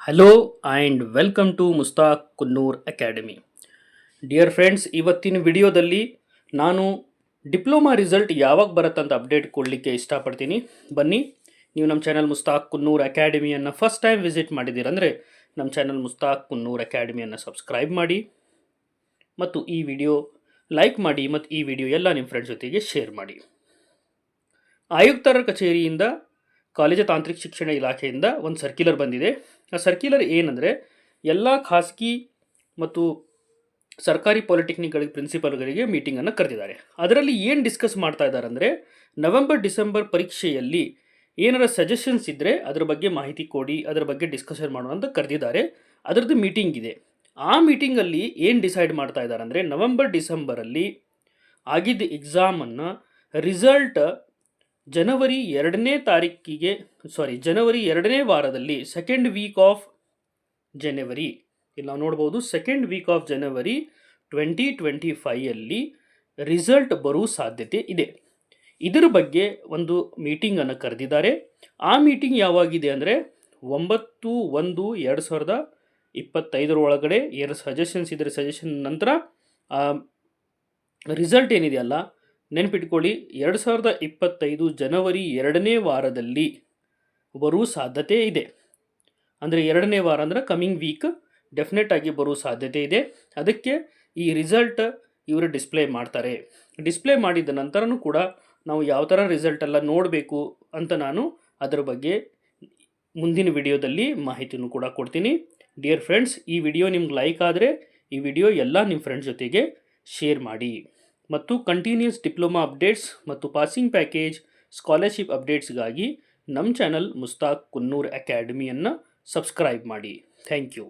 Hello and welcome to Mushtaq Kunnur Academy. Dear friends, ಇವತ್ತಿನ ವಿಡಿಯೋದಲ್ಲಿ ನಾನು ಡಿಪ್ಲೊಮಾ ರಿಸಲ್ಟ್ ಯಾವಾಗ ಬರುತ್ತಂತ ಅಪ್ಡೇಟ್ ಕೊಡಲಿಕ್ಕೆ ಇಷ್ಟಪಡ್ತೀನಿ. ಬನ್ನಿ, ನೀವು ನಮ್ಮ ಚಾನಲ್ ಮುಸ್ತಾಕ್ ಕುನ್ನೂರ್ ಅಕಾಡೆಮಿಯನ್ನು ಫಸ್ಟ್ ಟೈಮ್ ವಿಸಿಟ್ ಮಾಡಿದ್ದೀರಂದರೆ ನಮ್ಮ ಚಾನಲ್ ಮುಸ್ತಾಕ್ ಕುನ್ನೂರ್ ಅಕಾಡೆಮಿಯನ್ನು ಸಬ್ಸ್ಕ್ರೈಬ್ ಮಾಡಿ ಮತ್ತು ಈ ವಿಡಿಯೋ ಲೈಕ್ ಮಾಡಿ ಮತ್ತು ಈ ವಿಡಿಯೋ ಎಲ್ಲ ನಿಮ್ಮ ಫ್ರೆಂಡ್ಸ್ ಜೊತೆಗೆ ಶೇರ್ ಮಾಡಿ. ಆಯುಕ್ತರ ಕಚೇರಿಯಿಂದ ಕಾಲೇಜು ತಾಂತ್ರಿಕ ಶಿಕ್ಷಣ ಇಲಾಖೆಯಿಂದ ಒಂದು ಸರ್ಕ್ಯುಲರ್ ಬಂದಿದೆ. ಆ ಸರ್ಕ್ಯುಲರ್ ಏನಂದರೆ, ಎಲ್ಲ ಖಾಸಗಿ ಮತ್ತು ಸರ್ಕಾರಿ ಪಾಲಿಟೆಕ್ನಿಕ್ಗಳಿಗೆ ಪ್ರಿನ್ಸಿಪಲ್ಗಳಿಗೆ ಮೀಟಿಂಗನ್ನು ಕರೆದಿದ್ದಾರೆ. ಅದರಲ್ಲಿ ಏನು ಡಿಸ್ಕಸ್ ಮಾಡ್ತಾ ಇದ್ದಾರೆ ಅಂದರೆ, ನವೆಂಬರ್-ಡಿಸೆಂಬರ್ ಪರೀಕ್ಷೆಯಲ್ಲಿ ಏನಾರ ಸಜೆಷನ್ಸ್ ಇದ್ದರೆ ಅದ್ರ ಬಗ್ಗೆ ಮಾಹಿತಿ ಕೊಡಿ, ಅದರ ಬಗ್ಗೆ ಡಿಸ್ಕಷನ್ ಮಾಡೋಣ ಅಂತ ಕರೆದಿದ್ದಾರೆ. ಅದರದ್ದು ಮೀಟಿಂಗ್ ಇದೆ. ಆ ಮೀಟಿಂಗಲ್ಲಿ ಏನು ಡಿಸೈಡ್ ಮಾಡ್ತಾ ಇದ್ದಾರೆ ಅಂದರೆ, ನವೆಂಬರ್-ಡಿಸೆಂಬರಲ್ಲಿ ಆಗಿದ್ದ ಎಕ್ಸಾಮನ್ನು ರಿಸಲ್ಟ್ ಜನವರಿ 2ನೇ ವಾರದಲ್ಲಿ ಸೆಕೆಂಡ್ ವೀಕ್ ಆಫ್ ಜನವರಿ, ಇಲ್ಲಿ ನಾವು ನೋಡ್ಬೋದು second week of January 2025 result ಬರುವ ಸಾಧ್ಯತೆ ಇದೆ. ಇದರ ಬಗ್ಗೆ ಒಂದು ಮೀಟಿಂಗನ್ನು ಕರೆದಿದ್ದಾರೆ. ಆ ಮೀಟಿಂಗ್ ಯಾವಾಗಿದೆ ಅಂದರೆ 9/1/2025 ಒಳಗಡೆ ಏನು ಸಜೆಷನ್ಸ್ ಇದ್ದರೆ ಸಜೆಷನ್ ನಂತರ ರಿಸಲ್ಟ್ ಏನಿದೆಯಲ್ಲ, ನೆನಪಿಟ್ಕೊಳ್ಳಿ, 2025 ಜನವರಿ 2ನೇ ವಾರದಲ್ಲಿ ಬರುವ ಸಾಧ್ಯತೆ ಇದೆ. ಅಂದರೆ 2ನೇ ವಾರ ಅಂದರೆ ಕಮಿಂಗ್ ವೀಕ್ ಡೆಫಿನೆಟ್ ಆಗಿ ಬರುವ ಸಾಧ್ಯತೆ ಇದೆ. ಅದಕ್ಕೆ ಈ ರಿಸಲ್ಟ್ ಇವರು ಡಿಸ್ಪ್ಲೇ ಮಾಡ್ತಾರೆ. ಡಿಸ್ಪ್ಲೇ ಮಾಡಿದ ನಂತರನೂ ಕೂಡ ನಾವು ಯಾವ ಥರ ರಿಸಲ್ಟ್ ಎಲ್ಲ ನೋಡಬೇಕು ಅಂತ ನಾನು ಅದರ ಬಗ್ಗೆ ಮುಂದಿನ ವಿಡಿಯೋದಲ್ಲಿ ಮಾಹಿತಿನೂ ಕೂಡ ಕೊಡ್ತೀನಿ. ಡಿಯರ್ ಫ್ರೆಂಡ್ಸ್, ಈ ವಿಡಿಯೋ ನಿಮ್ಗೆ ಲೈಕ್ ಆದರೆ ಈ ವಿಡಿಯೋ ಎಲ್ಲ ನಿಮ್ಮ ಫ್ರೆಂಡ್ಸ್ ಜೊತೆಗೆ ಶೇರ್ ಮಾಡಿ ಮತ್ತು ಕಂಟಿನ್ಯೂಸ್ ಡಿಪ್ಲೊಮಾ ಅಪ್ಡೇಟ್ಸ್ ಮತ್ತು ಪಾಸಿಂಗ್ ಪ್ಯಾಕೇಜ್ ಸ್ಕಾಲರ್ಶಿಪ್ ಅಪ್ಡೇಟ್ಸ್ಗಾಗಿ ನಮ್ಮ ಚಾನಲ್ ಮುಸ್ತಾಕ್ ಕುನ್ನೂರ್ ಅಕಾಡೆಮಿಯನ್ನು ಸಬ್ಸ್ಕ್ರೈಬ್ ಮಾಡಿ. Thank you.